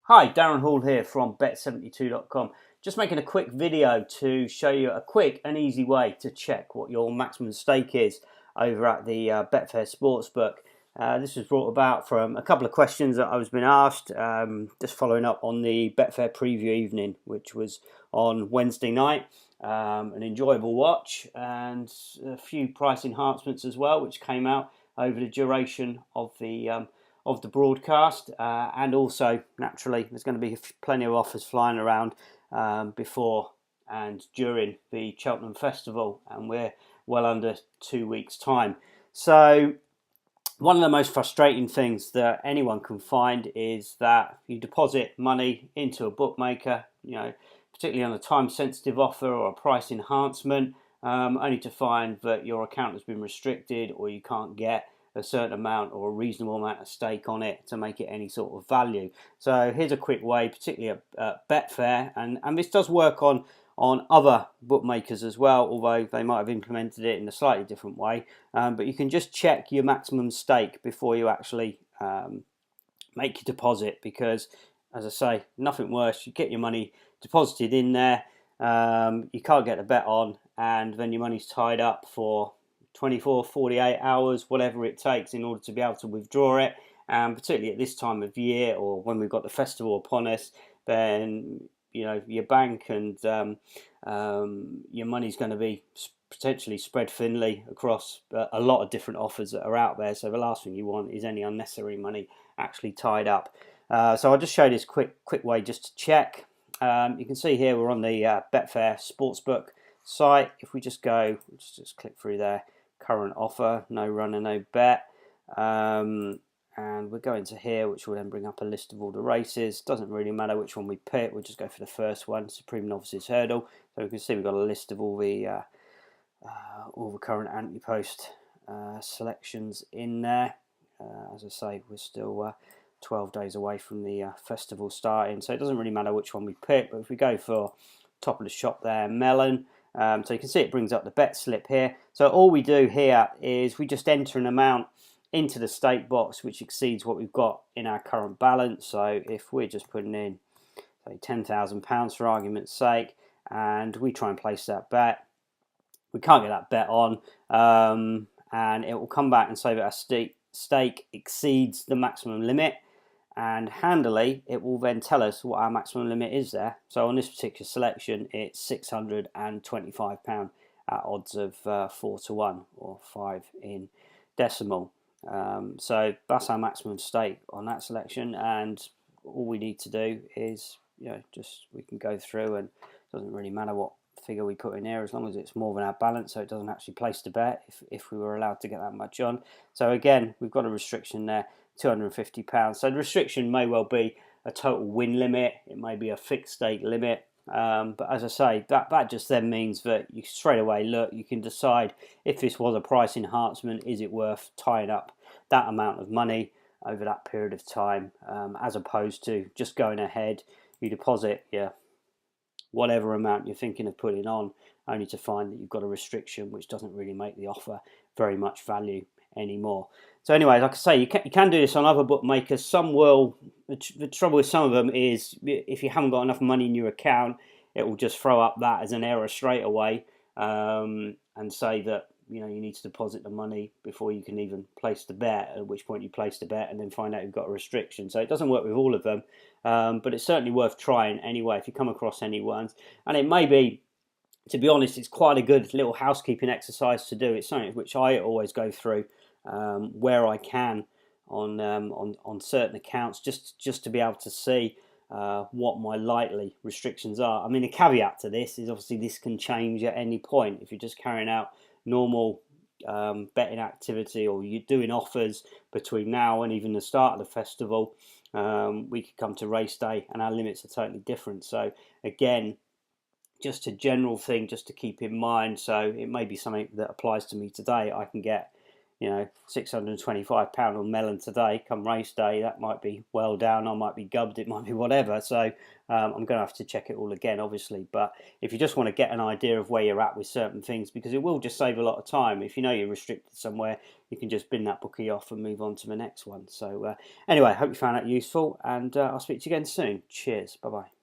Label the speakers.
Speaker 1: Hi, Darren Hall here from Bet72.com. Just making a quick video to show you a quick and easy way to check what your maximum stake is over at the Betfair Sportsbook. This was brought about from a couple of questions that I was being asked, just following up on the Betfair preview evening, which was on Wednesday night. An enjoyable watch and a few price enhancements as well, which came out over the duration of the broadcast, and also naturally there's going to be plenty of offers flying around before and during the Cheltenham Festival, and we're well under 2 weeks' time. So one of the most frustrating things that anyone can find is that you deposit money into a bookmaker, particularly on a time-sensitive offer or a price enhancement, only to find that your account has been restricted or you can't get a certain amount or a reasonable amount of stake on it to make it any sort of value. So here's a quick way, particularly at Betfair, and this does work on other bookmakers as well, although they might have implemented it in a slightly different way. But you can just check your maximum stake before you actually make your deposit, because, as I say, nothing worse. You get your money deposited in there, you can't get the bet on, and then your money's tied up for 24, 48 hours, whatever it takes in order to be able to withdraw it. And particularly at this time of year, or when we've got the festival upon us, then your bank and your money's going to be potentially spread thinly across a lot of different offers that are out there. So the last thing you want is any unnecessary money actually tied up. So I'll just show you this quick way just to check. You can see here we're on the Betfair Sportsbook site. If we just go, just click through there, current offer, no runner, no bet, and we're going to here, which will then bring up a list of all the races. Doesn't really matter which one we pick, we'll just go for the first one, Supreme Novices Hurdle. So we can see we've got a list of all the current anti-post selections in there. As I say, we're still 12 days away from the festival starting, so it doesn't really matter which one we pick. But if we go for top of the shop there, Melon, so you can see it brings up the bet slip here. So all we do here is we just enter an amount into the stake box which exceeds what we've got in our current balance. So if we're just putting in, say, £10,000 for argument's sake, and we try and place that bet, we can't get that bet on, and it will come back and say that our stake exceeds the maximum limit, and handily it will then tell us what our maximum limit is there. So on this particular selection, it's £625 at odds of 4 to 1, or 5 in decimal. So that's our maximum stake on that selection, and all we need to do is we can go through, and it doesn't really matter what figure we put in here as long as it's more than our balance, so it doesn't actually place the bet if we were allowed to get that much on. So again, we've got a restriction there, £250. So the restriction may well be a total win limit, it may be a fixed stake limit, but as I say, that just then means that you straight away you can decide if this was a price enhancement, is it worth tying up that amount of money over that period of time, as opposed to just going ahead, you deposit whatever amount you're thinking of putting on, only to find that you've got a restriction which doesn't really make the offer very much value anymore. So anyway, like I say, you can do this on other bookmakers. Some will. The trouble with some of them is if you haven't got enough money in your account, it will just throw up that as an error straight away, and say that you need to deposit the money before you can even place the bet, at which point you place the bet and then find out you've got a restriction. So it doesn't work with all of them, but it's certainly worth trying anyway if you come across any ones. And it may be, to be honest, it's quite a good little housekeeping exercise to do. It's something which I always go through where I can on certain accounts, just to be able to see what my likely restrictions are. I mean, the caveat to this is obviously this can change at any point. If you're just carrying out normal betting activity, or you're doing offers between now and even the start of the festival, we could come to race day and our limits are totally different. So again, just a general thing just to keep in mind. So it may be something that applies to me today. I can get you know, £625 on melon today, come race day, that might be well down, I might be gubbed, it might be whatever. So I'm going to have to check it all again, obviously. But if you just want to get an idea of where you're at with certain things, because it will just save a lot of time. If you know you're restricted somewhere, you can just bin that bookie off and move on to the next one. So anyway, I hope you found that useful, and I'll speak to you again soon. Cheers. Bye-bye.